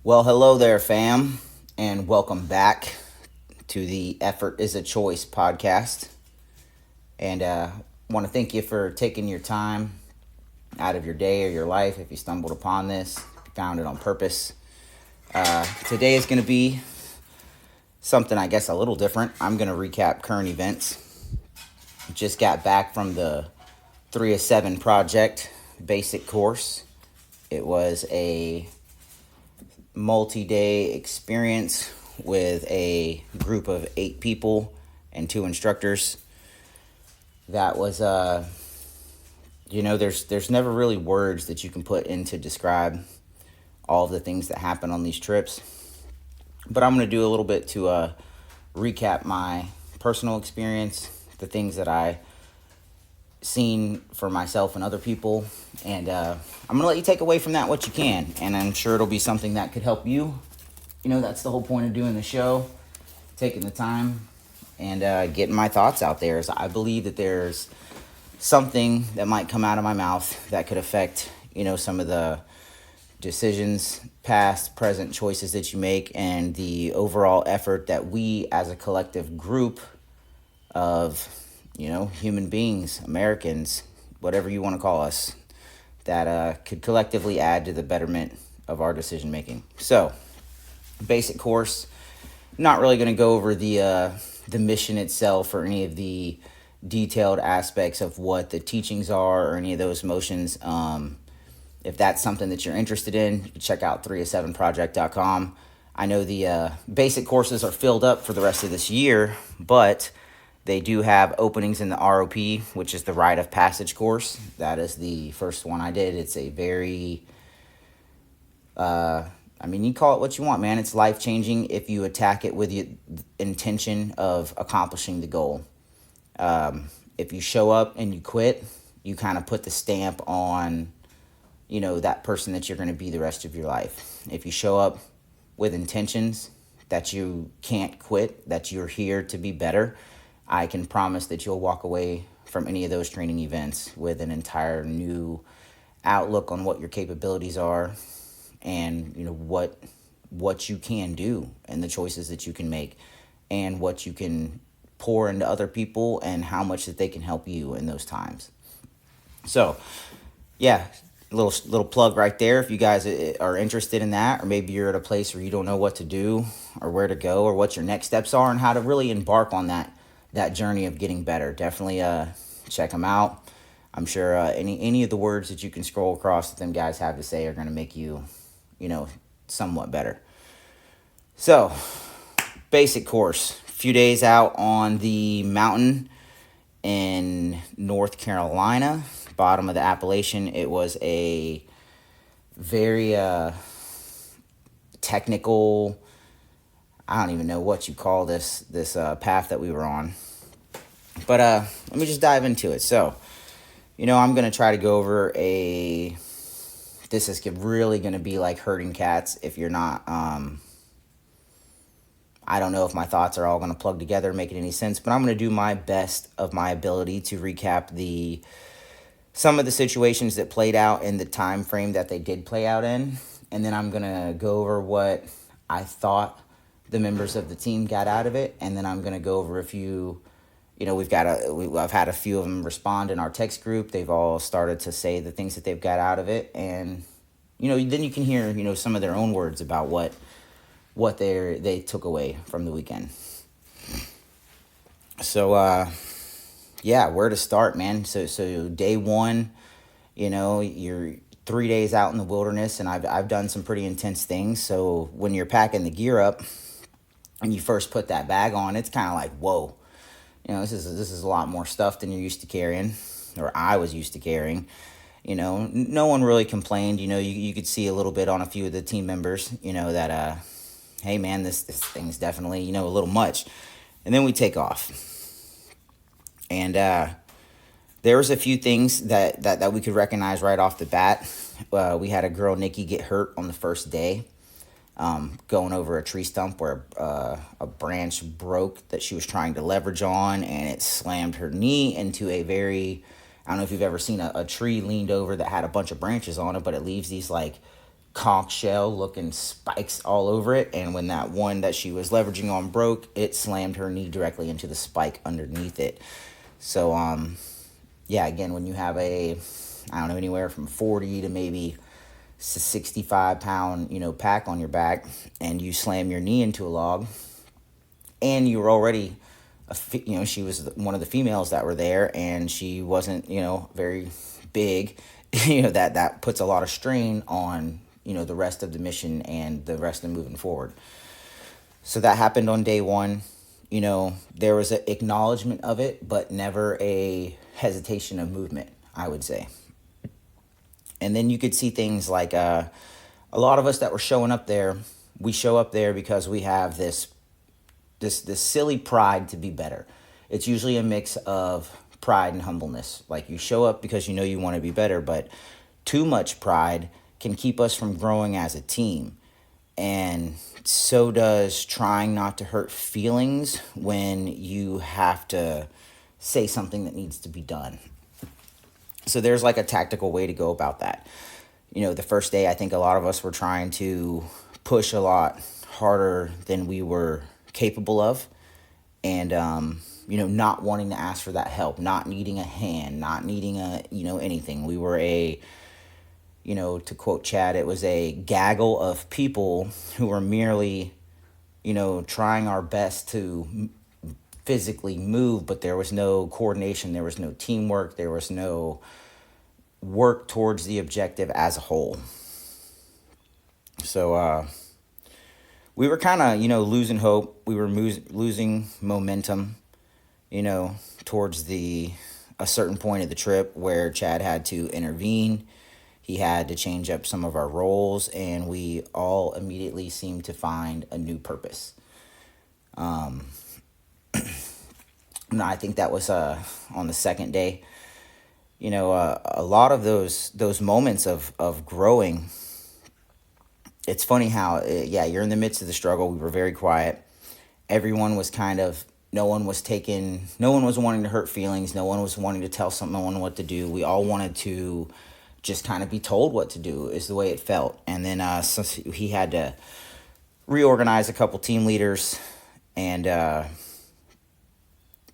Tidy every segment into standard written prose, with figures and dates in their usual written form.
Well, hello there, fam, and welcome back to the Effort is a Choice podcast. And want to thank you for taking your time out of your day or your life if you stumbled upon this, found it on purpose. Today is going to be something, I guess, a little different. I'm going to recap current events. Just got back from the 3 of 7 project basic course. It was a multi-day experience with a group of 8 people and 2 instructors. That was there's never really words that you can put in to describe all of the things that happen on these trips, but I'm going to do a little bit to recap my personal experience, the things that I seen for myself and other people, and I'm gonna let you take away from that what you can, and I'm sure it'll be something that could help you. That's the whole point of doing the show, taking the time and getting my thoughts out there. Is I believe that there's something that might come out of my mouth that could affect some of the decisions, past, present choices that you make, and the overall effort that we as a collective group of human beings, Americans, whatever you want to call us, that could collectively add to the betterment of our decision making. So, basic course, not really going to go over the mission itself or any of the detailed aspects of what the teachings are or any of those motions. If that's something that you're interested in, you can check out 3of7project.com. I know the basic courses are filled up for the rest of this year, but they do have openings in the ROP, which is the Rite of Passage course. That is the first one I did. It's a very, you call it what you want, man. It's life-changing if you attack it with the intention of accomplishing the goal. If you show up and you quit, you kind of put the stamp on, that person that you're going to be the rest of your life. If you show up with intentions that you can't quit, that you're here to be better, I can promise that you'll walk away from any of those training events with an entire new outlook on what your capabilities are and what you can do and the choices that you can make and what you can pour into other people and how much that they can help you in those times. So, yeah, little plug right there. If you guys are interested in that, or maybe you're at a place where you don't know what to do or where to go or what your next steps are and how to really embark on that journey of getting better, definitely check them out. I'm sure any of the words that you can scroll across that them guys have to say are going to make you, somewhat better. So, basic course. A few days out on the mountain in North Carolina, bottom of the Appalachian. It was a very technical, I don't even know what you call this path that we were on. But let me just dive into it. So, I'm going to try to go over this is really going to be like herding cats if you're not, I don't know if my thoughts are all going to plug together and make any sense, but I'm going to do my best of my ability to recap some of the situations that played out in the time frame that they did play out in. And then I'm going to go over what I thought the members of the team got out of it, and then I'm going to go over a few. I've had a few of them respond in our text group. They've all started to say the things that they've got out of it, and then you can hear some of their own words about what they took away from the weekend. So where to start, man? So day one, you're 3 days out in the wilderness, and I've done some pretty intense things. So when you're packing the gear up and you first put that bag on, it's kind of like, whoa, this is a lot more stuff than you're used to carrying, or I was used to carrying. No one really complained. You could see a little bit on a few of the team members, that hey man, this thing's definitely a little much. And then we take off, and there was a few things that we could recognize right off the bat. We had a girl, Nikki, get hurt on the first day. Going over a tree stump where a branch broke that she was trying to leverage on, and it slammed her knee into a I don't know if you've ever seen a tree leaned over that had a bunch of branches on it, but it leaves these like conch shell looking spikes all over it. And when that one that she was leveraging on broke, it slammed her knee directly into the spike underneath it. So, yeah, again, when you have I don't know, anywhere from 40 to maybe 65 pound, pack on your back, and you slam your knee into a log, and you were already, she was one of the females that were there, and she wasn't, very big, that puts a lot of strain on, the rest of the mission and the rest of moving forward. So that happened on day one. There was an acknowledgement of it, but never a hesitation of movement, I would say. And then you could see things like a lot of us that were showing up there, we show up there because we have this silly pride to be better. It's usually a mix of pride and humbleness. Like, you show up because you want to be better, but too much pride can keep us from growing as a team. And so does trying not to hurt feelings when you have to say something that needs to be done. So there's like a tactical way to go about that. The first day, I think a lot of us were trying to push a lot harder than we were capable of. And, not wanting to ask for that help, not needing a hand, not needing anything. We were to quote Chad, it was a gaggle of people who were merely, trying our best to physically move, but there was no coordination, there was no teamwork, there was no work towards the objective as a whole. So we were kind of, losing hope. We were losing momentum, towards a certain point of the trip where Chad had to intervene. He had to change up some of our roles, and we all immediately seemed to find a new purpose. I think that was on the second day. A lot of those moments of growing. It's funny how, you're in the midst of the struggle. We were very quiet. Everyone was no one was wanting to hurt feelings. No one was wanting to tell someone what to do. We all wanted to just kind of be told what to do, is the way it felt. And then so he had to reorganize a couple team leaders, and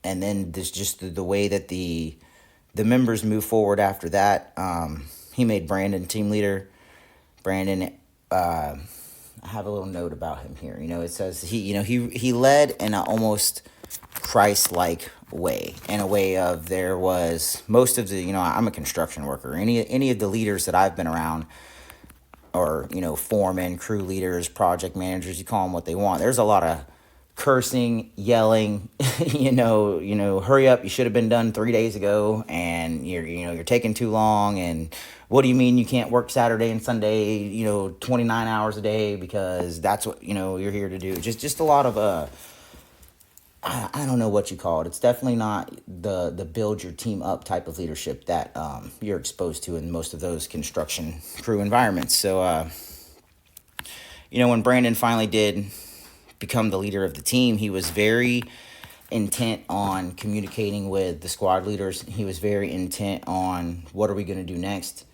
then there's just the way that the members move forward after that. He made Brandon team leader. Brandon, I have a little note about him here. It says he led in an almost Christ-like way, in a way of, there was most of the, I'm a construction worker. Any of the leaders that I've been around, or, foremen, crew leaders, project managers, you call them what they want. There's a lot of cursing, yelling, hurry up, you should have been done 3 days ago, and you're taking too long, and what do you mean you can't work Saturday and Sunday, 29 hours a day, because that's what, you're here to do. Just a lot of, I don't know what you call it. It's definitely not the build your team up type of leadership that you're exposed to in most of those construction crew environments. So, when Brandon finally did become the leader of the team, he was very intent on communicating with the squad leaders. He was very intent on what are we going to do next.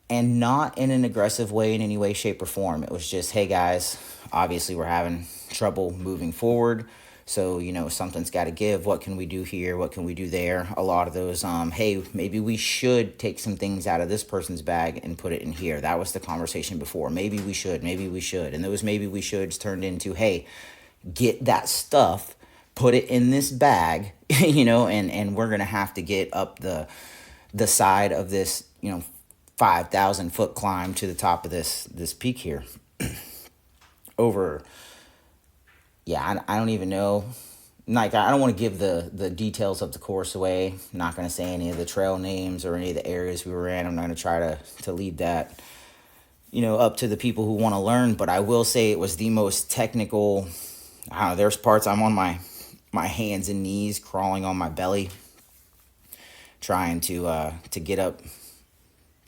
And not in an aggressive way in any way, shape, or form. It was just, hey guys, obviously we're having trouble moving forward. So, something's got to give. What can we do here? What can we do there? A lot of those, hey, maybe we should take some things out of this person's bag and put it in here. That was the conversation before. Maybe we should. And those maybe we shoulds turned into, hey, get that stuff, put it in this bag, and we're going to have to get up the side of this, 5,000 foot climb to the top of this peak here. I don't even know. Like, I don't want to give the details of the course away. I'm not going to say any of the trail names or any of the areas we were in. I'm not going to try to lead that, up to the people who want to learn. But I will say it was the most technical. There's parts I'm on my hands and knees, crawling on my belly, trying to get up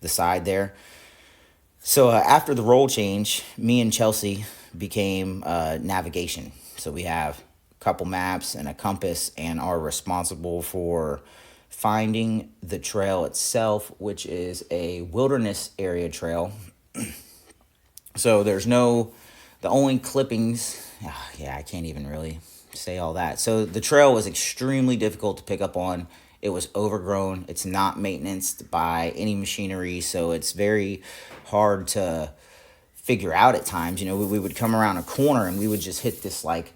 the side there. So after the role change, me and Chelsea became navigation. So we have a couple maps and a compass, and are responsible for finding the trail itself, which is a wilderness area trail. So there's no, the only clippings, yeah, I can't even really say all that. So the trail was extremely difficult to pick up on. It was overgrown. It's not maintained by any machinery, so it's very hard to figure out at times. We would come around a corner and we would just hit this like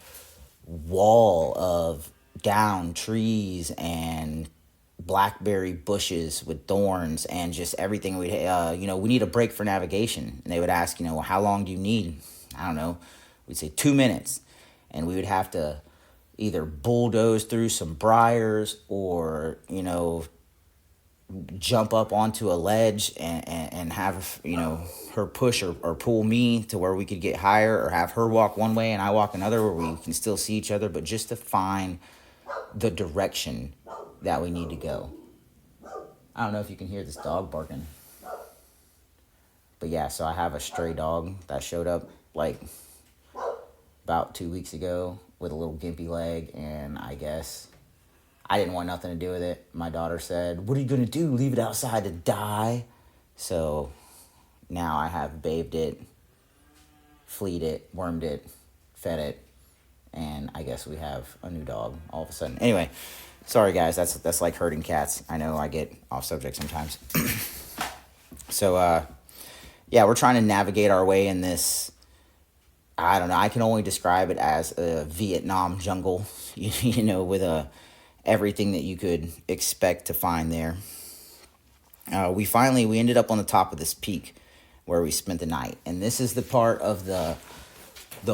wall of down trees and blackberry bushes with thorns and just everything. We need a break for navigation, and they would ask, how long do you need? I don't know, we'd say 2 minutes, and we would have to either bulldoze through some briars or jump up onto a ledge and have her push or pull me to where we could get higher, or have her walk one way and I walk another where we can still see each other, but just to find the direction that we need to go. I don't know if you can hear this dog barking, but yeah, so I have a stray dog that showed up like about 2 weeks ago with a little gimpy leg, and I guess I didn't want nothing to do with it. My daughter said, "What are you going to do? Leave it outside to die?" So now I have bathed it, fleed it, wormed it, fed it, and I guess we have a new dog all of a sudden. Anyway, sorry guys, that's like herding cats. I know I get off subject sometimes. So yeah, we're trying to navigate our way in this, I don't know, I can only describe it as a Vietnam jungle, with everything that you could expect to find there. We ended up on the top of this peak where we spent the night, and this is the part of the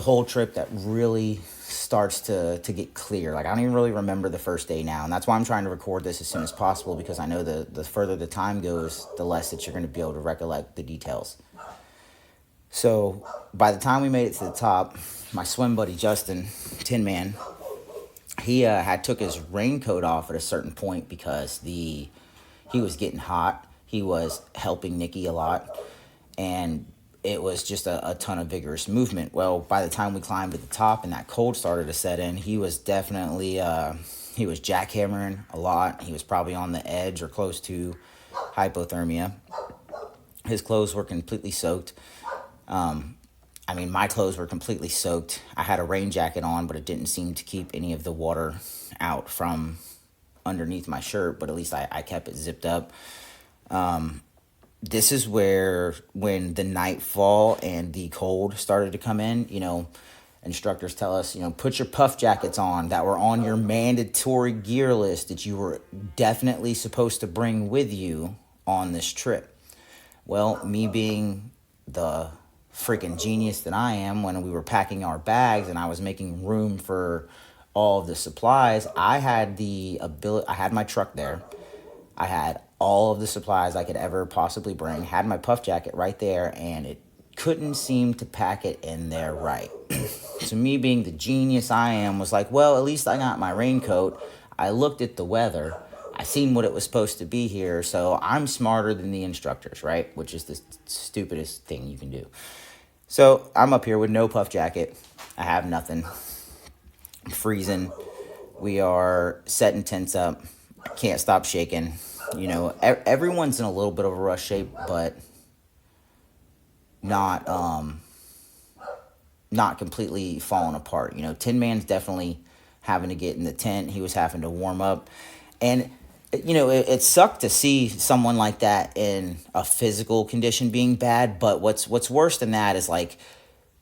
whole trip that really starts to get clear. Like, I don't even really remember the first day now, and that's why I'm trying to record this as soon as possible, because I know the further the time goes, the less that you're going to be able to recollect the details. So by the time we made it to the top, my swim buddy Justin, Tin Man, he had took his raincoat off at a certain point because he was getting hot. He was helping Nikki a lot, and it was just a ton of vigorous movement. Well, by the time we climbed to the top and that cold started to set in, he was definitely he was jackhammering a lot. He was probably on the edge or close to hypothermia. His clothes were completely soaked. My clothes were completely soaked. I had a rain jacket on, but it didn't seem to keep any of the water out from underneath my shirt, but at least I kept it zipped up. This is where, when the nightfall and the cold started to come in, instructors tell us, put your puff jackets on that were on your mandatory gear list that you were definitely supposed to bring with you on this trip. Well, me being the freaking genius that I am, when we were packing our bags and I was making room for all of the supplies, I had my truck there. I had all of the supplies I could ever possibly bring, had my puff jacket right there, and it couldn't seem to pack it in there right. So me being the genius I am was like, well, at least I got my raincoat. I looked at the weather. I seen what it was supposed to be here, so I'm smarter than the instructors, right? Which is the stupidest thing you can do. So I'm up here with no puff jacket. I have nothing. I'm freezing. We are setting tents up. I can't stop shaking. Everyone's in a little bit of a rush shape, but not completely falling apart. Tin Man's definitely having to get in the tent. He was having to warm up. And it sucked to see someone like that in a physical condition being bad, but what's worse than that is, like,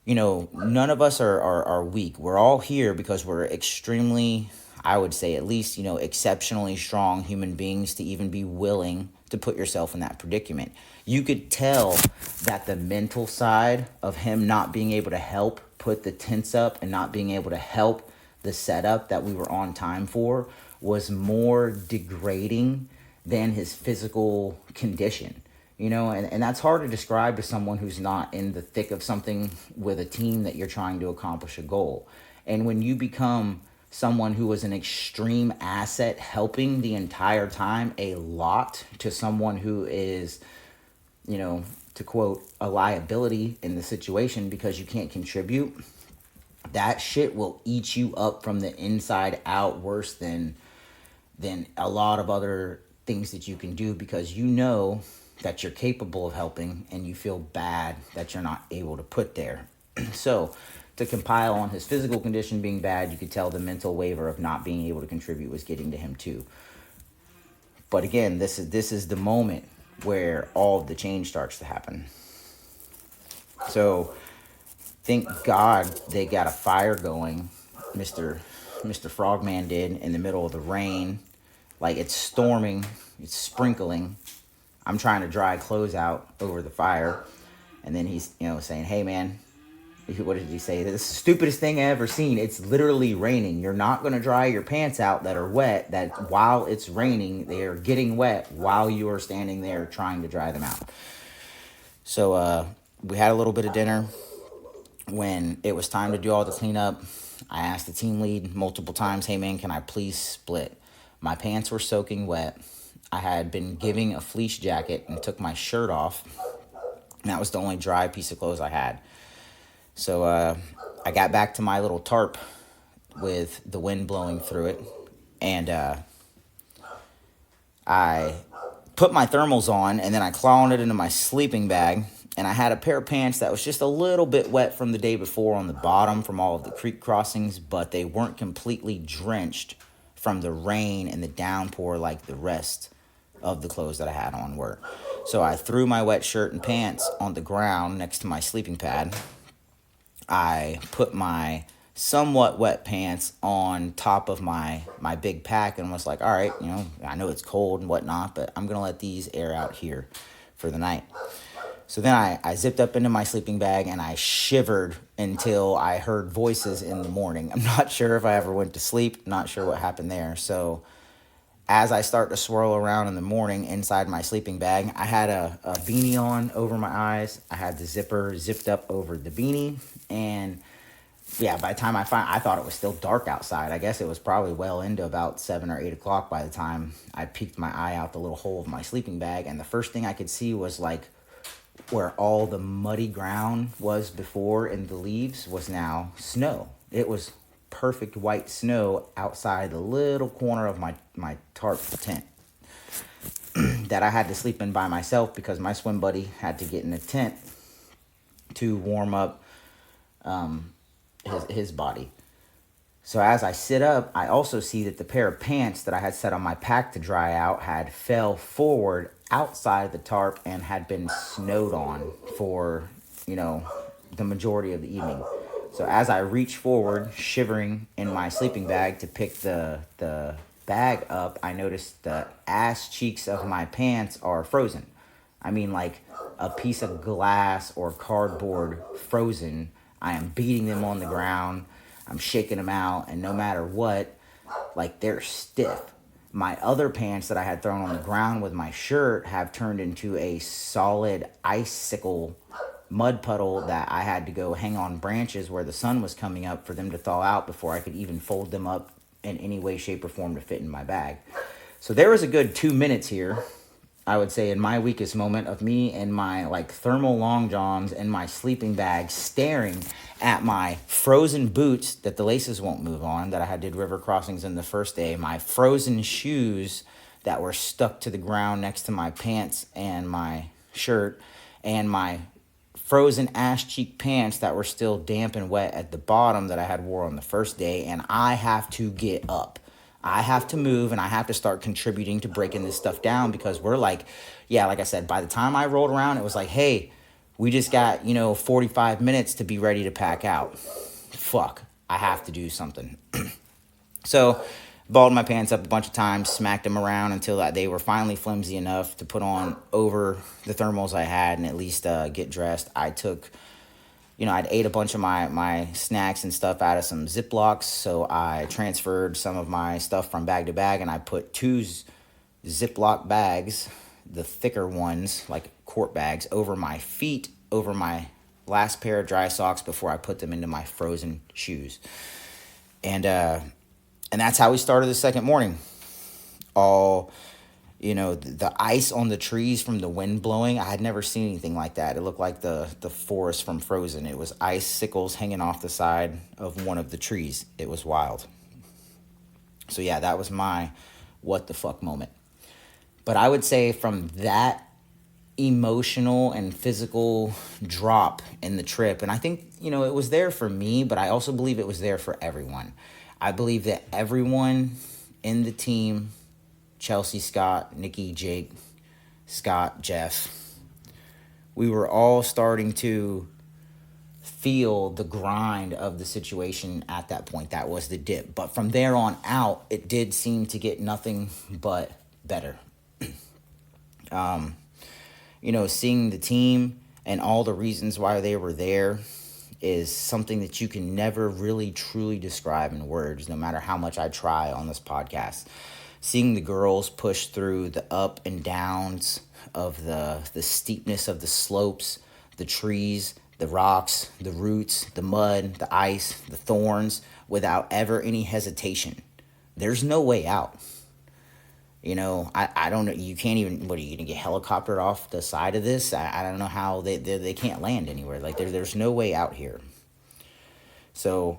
none of us are weak. We're all here because we're extremely, I would say at least, exceptionally strong human beings to even be willing to put yourself in that predicament. You could tell that the mental side of him not being able to help put the tents up and not being able to help the setup that we were on time for was more degrading than his physical condition. And that's hard to describe to someone who's not in the thick of something with a team that you're trying to accomplish a goal. And when you become someone who was an extreme asset, helping the entire time a lot to someone who is, to quote, a liability in the situation because you can't contribute, that shit will eat you up from the inside out worse than than a lot of other things that you can do, because you know that you're capable of helping and you feel bad that you're not able to put there. So to compile on his physical condition being bad, you could tell the mental waiver of not being able to contribute was getting to him too. But again, this is the moment where all of the change starts to happen. So thank God they got a fire going. Mr. Frogman did, in the middle of the rain. Like, it's storming, it's sprinkling. I'm trying to dry clothes out over the fire. And then he's, saying, hey man, what did he say? This is the stupidest thing I ever seen. It's literally raining. You're not going to dry your pants out that are wet, that while it's raining, they are getting wet while you are standing there trying to dry them out. So we had a little bit of dinner. When it was time to do all the cleanup, I asked the team lead multiple times, hey man, can I please split? My pants were soaking wet. I had been giving a fleece jacket and took my shirt off. And that was the only dry piece of clothes I had. So I got back to my little tarp with the wind blowing through it. And I put my thermals on, and then I clawed it into my sleeping bag. And I had a pair of pants that was just a little bit wet from the day before on the bottom from all of the creek crossings, but they weren't completely drenched from the rain and the downpour like the rest of the clothes that I had on were. So I threw my wet shirt and pants on the ground next to my sleeping pad. I put my somewhat wet pants on top of my big pack and was like, all right, I know it's cold and whatnot, but I'm going to let these air out here for the night. So then I zipped up into my sleeping bag and I shivered until I heard voices in the morning. I'm not sure if I ever went to sleep, not sure what happened there. So as I start to swirl around in the morning inside my sleeping bag, I had a beanie on over my eyes. I had the zipper zipped up over the beanie. And yeah, by the time I thought it was still dark outside. I guess it was probably well into about 7 or 8 o'clock by the time I peeked my eye out the little hole of my sleeping bag. And the first thing I could see was like where all the muddy ground was before and the leaves was now snow. It was perfect white snow outside the little corner of my tarp tent that I had to sleep in by myself because my swim buddy had to get in a tent to warm up his body. So as I sit up, I also see that the pair of pants that I had set on my pack to dry out had fell forward outside the tarp and had been snowed on for, the majority of the evening. So as I reach forward, shivering in my sleeping bag to pick the bag up, I noticed the ass cheeks of my pants are frozen. I mean, like a piece of glass or cardboard frozen. I am beating them on the ground. I'm shaking them out, and no matter what, like, they're stiff. My other pants that I had thrown on the ground with my shirt have turned into a solid icicle mud puddle that I had to go hang on branches where the sun was coming up for them to thaw out before I could even fold them up in any way, shape, or form to fit in my bag. So there was a good 2 minutes here, I would say, in my weakest moment, of me and my thermal long johns and my sleeping bag staring at my frozen boots that the laces won't move on, that I did river crossings in the first day, my frozen shoes that were stuck to the ground next to my pants and my shirt, and my frozen ass cheek pants that were still damp and wet at the bottom that I had wore on the first day. And I have to get up. I have to move, and I have to start contributing to breaking this stuff down, because we're like I said, by the time I rolled around, it was like, hey, we just got, 45 minutes to be ready to pack out. Fuck, I have to do something. So balled my pants up a bunch of times, smacked them around until they were finally flimsy enough to put on over the thermals I had and at least get dressed. I took, I'd ate a bunch of my snacks and stuff out of some Ziplocs, so I transferred some of my stuff from bag to bag, and I put 2 Ziploc bags, the thicker ones, like quart bags, over my feet, over my last pair of dry socks before I put them into my frozen shoes. And that's how we started the second morning. All, the ice on the trees from the wind blowing, I had never seen anything like that. It looked like the forest from Frozen. It was icicles hanging off the side of one of the trees. It was wild. So yeah, that was my what the fuck moment. But I would say from that emotional and physical drop in the trip, and I think, it was there for me, but I also believe it was there for everyone. I believe that everyone in the team, Chelsea, Scott, Nikki, Jake, Scott, Jeff, we were all starting to feel the grind of the situation at that point. That was the dip. But from there on out, it did seem to get nothing but better. Seeing the team and all the reasons why they were there is something that you can never really truly describe in words, no matter how much I try on this podcast. Seeing the girls push through the up and downs of the steepness of the slopes, the trees, the rocks, the roots, the mud, the ice, the thorns, without ever any hesitation. There's no way out. I don't know. You can't even, what are you going to get helicoptered off the side of this? I don't know how they can't land anywhere. Like there's no way out here. So,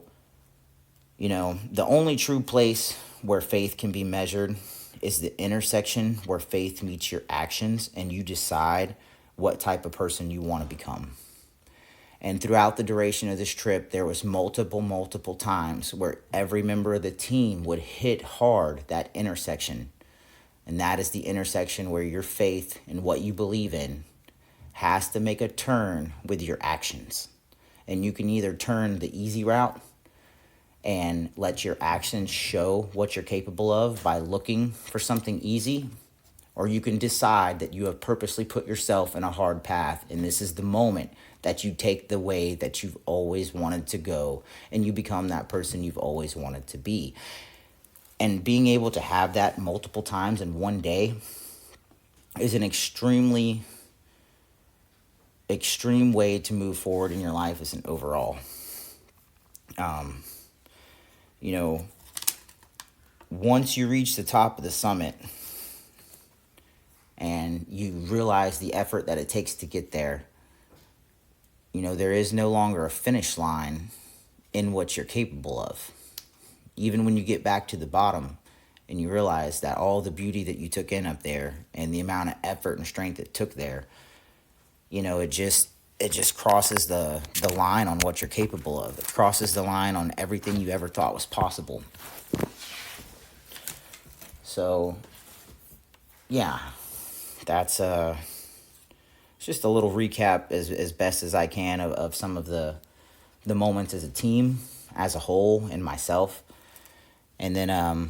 the only true place where faith can be measured is the intersection where faith meets your actions and you decide what type of person you want to become. And throughout the duration of this trip, there was multiple times where every member of the team would hit hard that intersection. And that is the intersection where your faith and what you believe in has to make a turn with your actions. And you can either turn the easy route and let your actions show what you're capable of by looking for something easy, or you can decide that you have purposely put yourself in a hard path, and this is the moment that you take the way that you've always wanted to go, and you become that person you've always wanted to be. And being able to have that multiple times in one day is an extreme way to move forward in your life as an overall. Once you reach the top of the summit and you realize the effort that it takes to get there, there is no longer a finish line in what you're capable of. Even when you get back to the bottom and you realize that all the beauty that you took in up there and the amount of effort and strength it took there, it just crosses the line on what you're capable of. It crosses the line on everything you ever thought was possible. So, yeah, that's just a little recap as best as I can of some of the moments as a team, as a whole, and myself. And then, I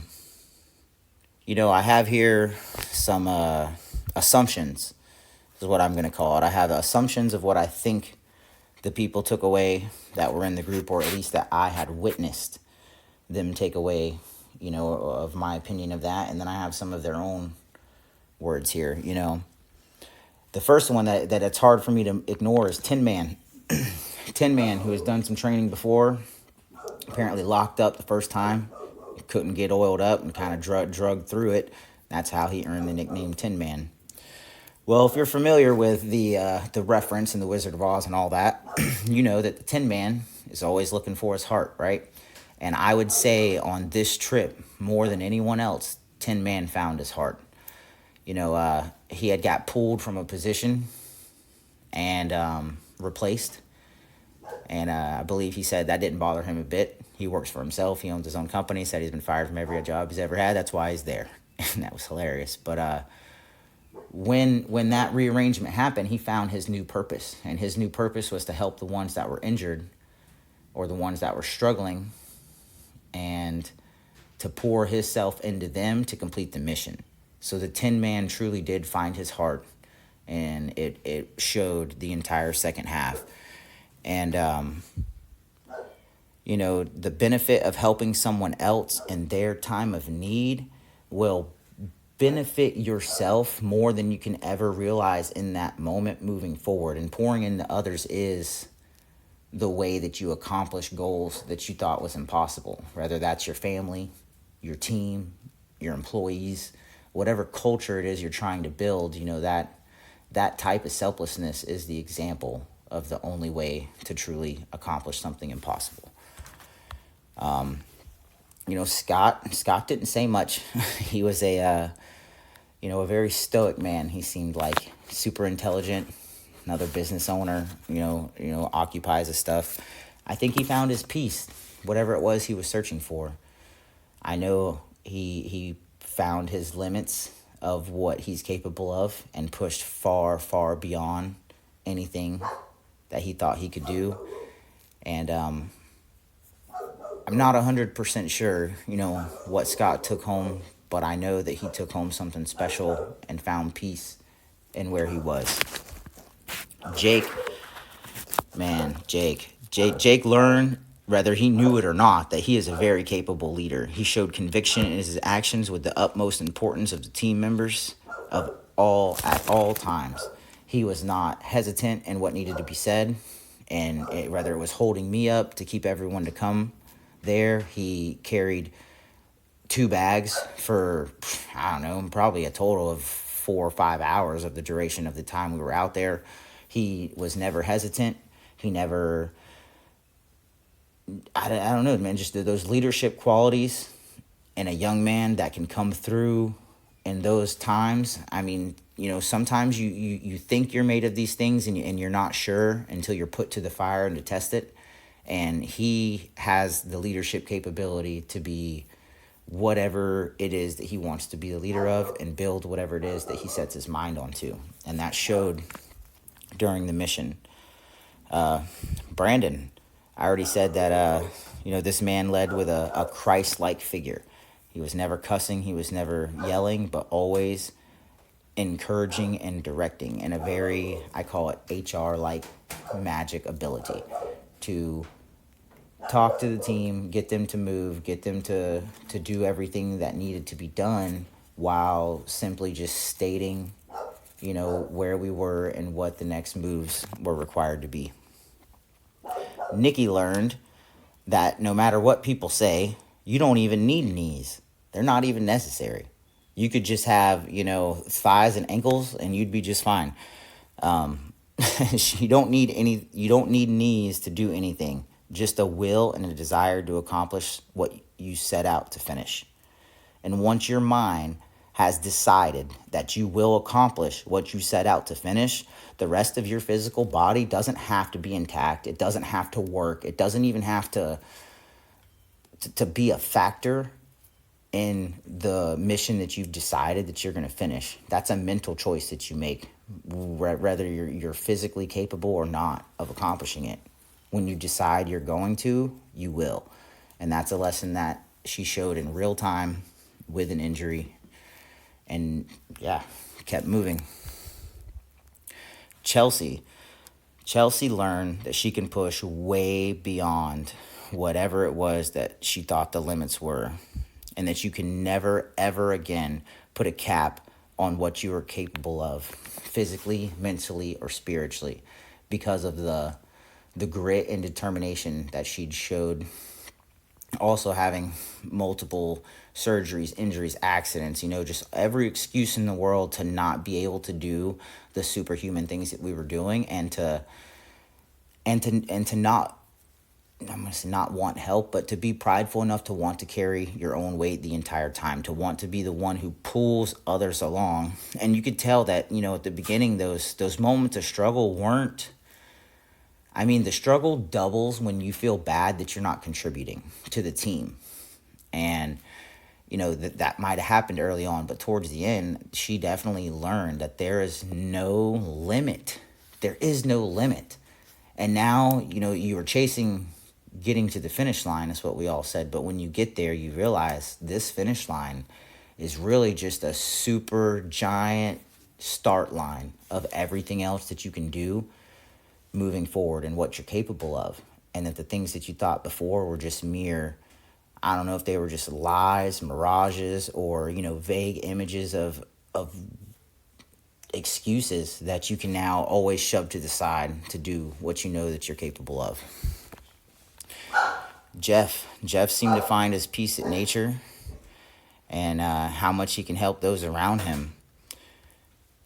have here some assumptions, is what I'm going to call it. I have assumptions of what I think the people took away that were in the group, or at least that I had witnessed them take away, of my opinion of that. And then I have some of their own words here, The first one that it's hard for me to ignore is Tin Man. Tin Man, who has done some training before, apparently locked up the first time. Couldn't get oiled up and kind of drugged through it. That's how he earned the nickname Tin Man. Well, if you're familiar with the reference in The Wizard of Oz and all that, you know that the Tin Man is always looking for his heart, right? And I would say on this trip, more than anyone else, Tin Man found his heart. He had got pulled from a position and replaced. And I believe he said that didn't bother him a bit. He works for himself. He owns his own company. Said he's been fired from every job he's ever had. That's why he's there. And that was hilarious. But when that rearrangement happened, he found his new purpose. And his new purpose was to help the ones that were injured or the ones that were struggling, and to pour himself into them to complete the mission. So the Tin Man truly did find his heart, and it showed the entire second half. And, the benefit of helping someone else in their time of need will benefit yourself more than you can ever realize in that moment moving forward. And pouring into others is the way that you accomplish goals that you thought was impossible, whether that's your family, your team, your employees, whatever culture it is you're trying to build. That type of selflessness is the example of the only way to truly accomplish something impossible. Scott didn't say much. He was a very stoic man. He seemed like super intelligent, another business owner, occupies his stuff. I think he found his peace, whatever it was he was searching for. I know he found his limits of what he's capable of and pushed far, far beyond anything that he thought he could do. And I'm not 100% sure, what Scott took home, but I know that he took home something special and found peace in where he was. Jake, man, Jake learned, whether he knew it or not, that he is a very capable leader. He showed conviction in his actions with the utmost importance of the team members at all times. He was not hesitant in what needed to be said, and whether it was holding me up to keep everyone to come there, he carried 2 bags for, I don't know, probably a total of 4 or 5 hours of the duration of the time we were out there. He was never hesitant. He never, I don't know, man, just those leadership qualities in a young man that can come through in those times. I mean, sometimes you think you're made of these things and you're not sure until you're put to the fire and to test it. And he has the leadership capability to be whatever it is that he wants to be the leader of and build whatever it is that he sets his mind onto. And that showed during the mission. Brandon, I already said that, this man led with a Christ-like figure. He was never cussing, he was never yelling, but always encouraging and directing in a very, I call it HR-like magic ability to talk to the team, get them to move, get them to do everything that needed to be done while simply just stating, where we were and what the next moves were required to be. Nikki learned that no matter what people say, you don't even need knees. They're not even necessary. You could just have, thighs and ankles and you'd be just fine. You don't need knees to do anything. Just a will and a desire to accomplish what you set out to finish. And once your mind has decided that you will accomplish what you set out to finish, the rest of your physical body doesn't have to be intact. It doesn't have to work. It doesn't even have to be a factor in the mission that you've decided that you're going to finish. That's a mental choice that you make, whether you're physically capable or not of accomplishing it. When you decide you're going to, you will. And that's a lesson that she showed in real time with an injury. And yeah, kept moving. Chelsea learned that she can push way beyond whatever it was that she thought the limits were. And that you can never, ever again put a cap on what you are capable of, physically, mentally, or spiritually, because of the grit and determination that she'd showed. Also having multiple surgeries, injuries, accidents, just every excuse in the world to not be able to do the superhuman things that we were doing, and to not, I'm going to say not want help, but to be prideful enough to want to carry your own weight the entire time, to want to be the one who pulls others along. And you could tell that, at the beginning, those moments of struggle weren't, the struggle doubles when you feel bad that you're not contributing to the team. And, that might have happened early on, but towards the end, she definitely learned that there is no limit. There is no limit. And now, you were chasing getting to the finish line, is what we all said. But when you get there, you realize this finish line is really just a super giant start line of everything else that you can do moving forward and what you're capable of. And that the things that you thought before were just mere, I don't know if they were just lies, mirages, or, vague images of excuses that you can now always shove to the side to do what you know that you're capable of. Jeff seemed to find his peace at nature and how much he can help those around him.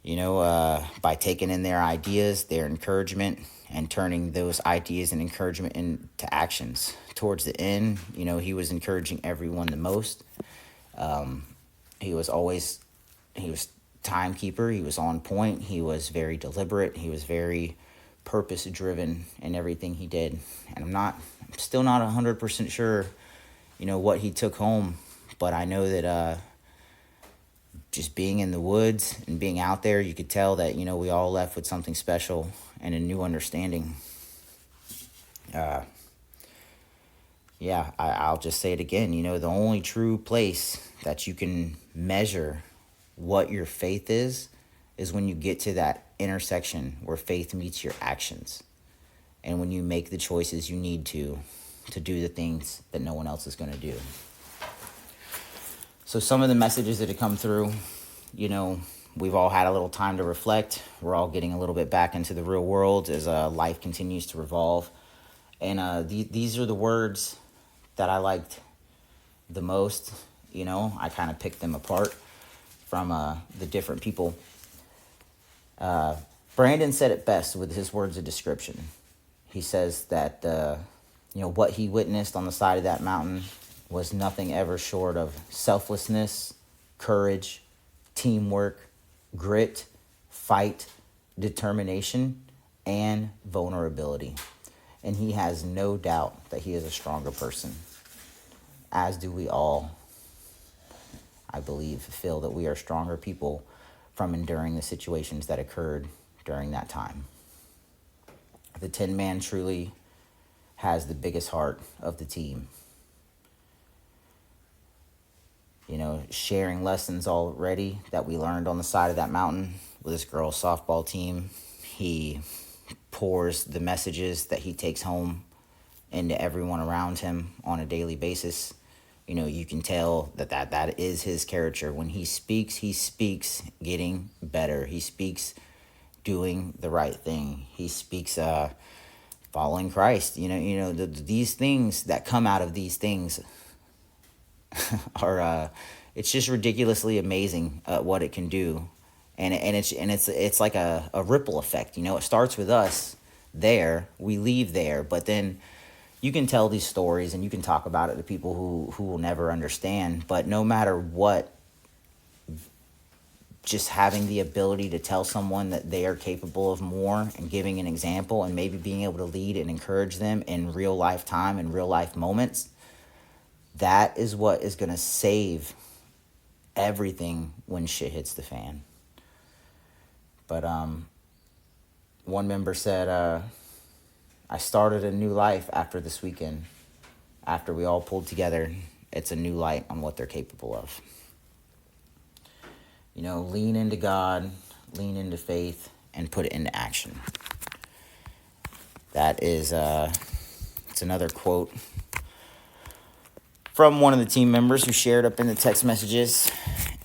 by taking in their ideas, their encouragement, and turning those ideas and encouragement into actions. Towards the end, he was encouraging everyone the most. He was timekeeper. He was on point. He was very deliberate. He was very purpose driven in everything he did. And I'm still not 100% sure, what he took home, but I know that, just being in the woods and being out there, you could tell that, we all left with something special and a new understanding. I'll just say it again. The only true place that you can measure what your faith is when you get to that intersection where faith meets your actions. And when you make the choices you need to do the things that no one else is going to do. So some of the messages that have come through, we've all had a little time to reflect. We're all getting a little bit back into the real world as life continues to revolve. And these are the words that I liked the most. I kind of picked them apart from the different people. Brandon said it best with his words of description. He says that, what he witnessed on the side of that mountain was nothing ever short of selflessness, courage, teamwork, grit, fight, determination, and vulnerability. And he has no doubt that he is a stronger person, as do we all, I believe, feel that we are stronger people from enduring the situations that occurred during that time. The Tin Man truly has the biggest heart of the team. Sharing lessons already that we learned on the side of that mountain with this girls' softball team. He pours the messages that he takes home into everyone around him on a daily basis. You can tell that is his character. When he speaks getting better. He speaks doing the right thing. He speaks following Christ. These things that come out of these things are it's just ridiculously amazing what it can do, and it's like a ripple effect. It starts with us there, we leave there, but then you can tell these stories and you can talk about it to people who will never understand. But no matter what, just having the ability to tell someone that they are capable of more and giving an example and maybe being able to lead and encourage them in real life time and real life moments, that is what is going to save everything when shit hits the fan. But one member said, I started a new life after this weekend. After we all pulled together, it's a new light on what they're capable of. Lean into God, lean into faith, and put it into action. That is, it's another quote from one of the team members who shared up in the text messages.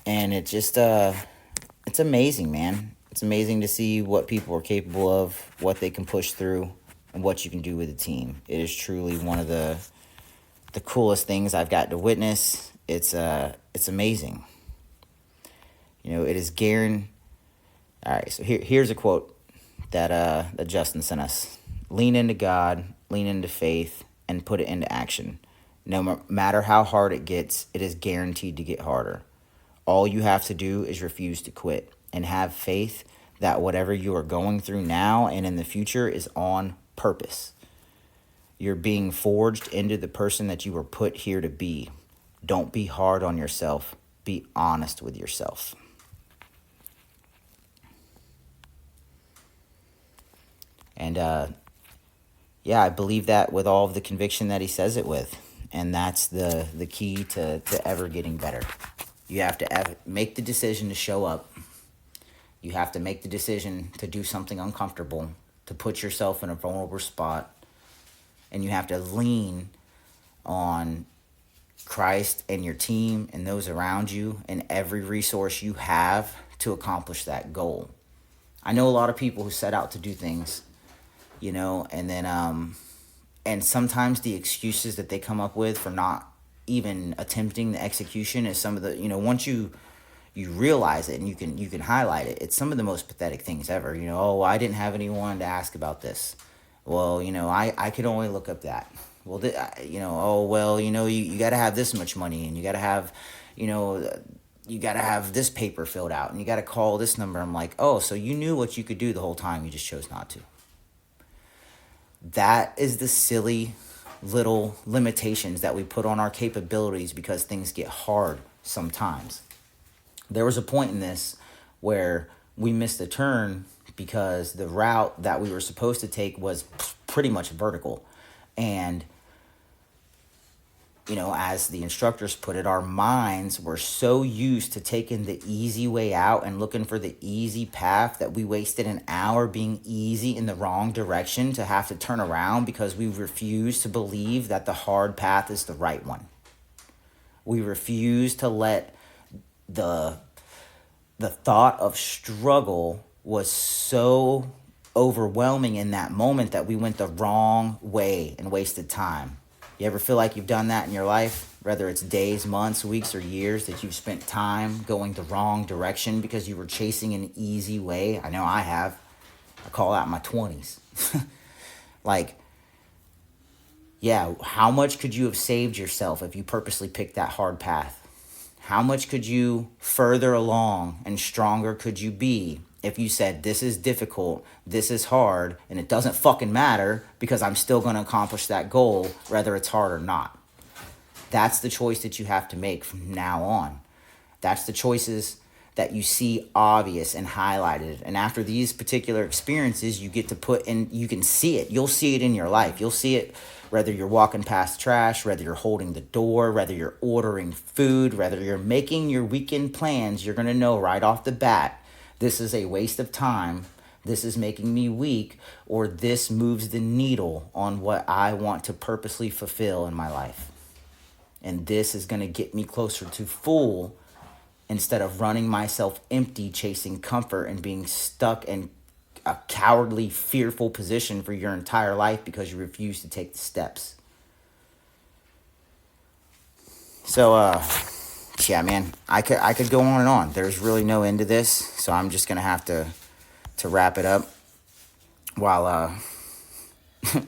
And it just, it's amazing, man. It's amazing to see what people are capable of, what they can push through, and what you can do with a team. It is truly one of the coolest things I've got to witness. It's amazing. It is guaranteed. All right, so here's a quote that Justin sent us. Lean into God, lean into faith, and put it into action. No matter how hard it gets, it is guaranteed to get harder. All you have to do is refuse to quit and have faith that whatever you are going through now and in the future is on purpose. You're being forged into the person that you were put here to be. Don't be hard on yourself. Be honest with yourself. And I believe that with all of the conviction that he says it with. And that's the key to ever getting better. You have to make the decision to show up. You have to make the decision to do something uncomfortable, to put yourself in a vulnerable spot. And you have to lean on Christ and your team and those around you and every resource you have to accomplish that goal. I know a lot of people who set out to do things, and then and sometimes the excuses that they come up with for not even attempting the execution is some of the, once you you realize it and you can highlight it. It's some of the most pathetic things ever. You know, oh, I didn't have anyone to ask about this. Well, you know, I could only look up that. Well, you know, oh, well, you know, you got to have this much money, and you got to have, you know, you got to have this paper filled out, and you got to call this number. I'm like, oh, so you knew what you could do the whole time. You just chose not to. That is the silly little limitations that we put on our capabilities because things get hard sometimes. There was a point in this where we missed a turn because the route that we were supposed to take was pretty much vertical. And, you know, as the instructors put it, our minds were so used to taking the easy way out and looking for the easy path that we wasted an hour being easy in the wrong direction to have to turn around because we refused to believe that the hard path is the right one. We refuse to let the thought of struggle was so overwhelming in that moment that we went the wrong way and wasted time. You ever feel like you've done that in your life? Whether it's days, months, weeks, or years that you've spent time going the wrong direction because you were chasing an easy way? I know I have. I call that my 20s. Like, yeah, how much could you have saved yourself if you purposely picked that hard path? How much could you further along and stronger could you be if you said, this is difficult, this is hard, and it doesn't fucking matter because I'm still going to accomplish that goal, whether it's hard or not? That's the choice that you have to make from now on. That's the choices that you see obvious and highlighted. And after these particular experiences, you get to put in, you can see it. You'll see it in your life. You'll see it whether you're walking past trash, whether you're holding the door, whether you're ordering food, whether you're making your weekend plans. You're going to know right off the bat, this is a waste of time, this is making me weak, or this moves the needle on what I want to purposely fulfill in my life. And this is going to get me closer to full instead of running myself empty, chasing comfort and being stuck in a cowardly, fearful position for your entire life because you refuse to take the steps. So, yeah, man, I could go on and on. There's really no end to this, so I'm just gonna have to wrap it up while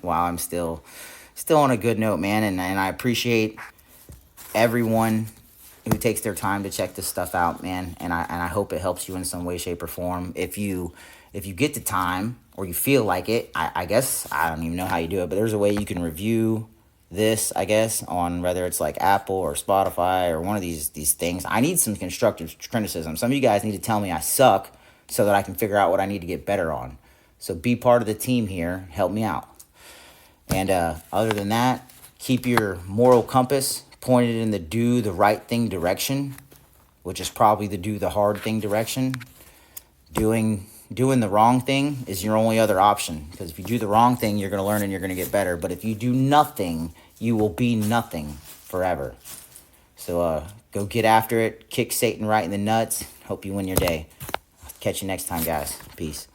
while I'm still on a good note, man. And I appreciate everyone who takes their time to check this stuff out, man. And I hope it helps you in some way, shape, or form. If you get the time or you feel like it, I guess I don't even know how you do it, but there's a way you can review this, I guess, on whether it's like Apple or Spotify or one of these things. I need some constructive criticism. Some of you guys need to tell me I suck so that I can figure out what I need to get better on. So be part of the team here. Help me out. And other than that, keep your moral compass pointed in the do the right thing direction, which is probably the do the hard thing direction. Doing the wrong thing is your only other option, because if you do the wrong thing, you're going to learn and you're going to get better. But if you do nothing, you will be nothing forever. So go get after it. Kick Satan right in the nuts. Hope you win your day. Catch you next time, guys. Peace.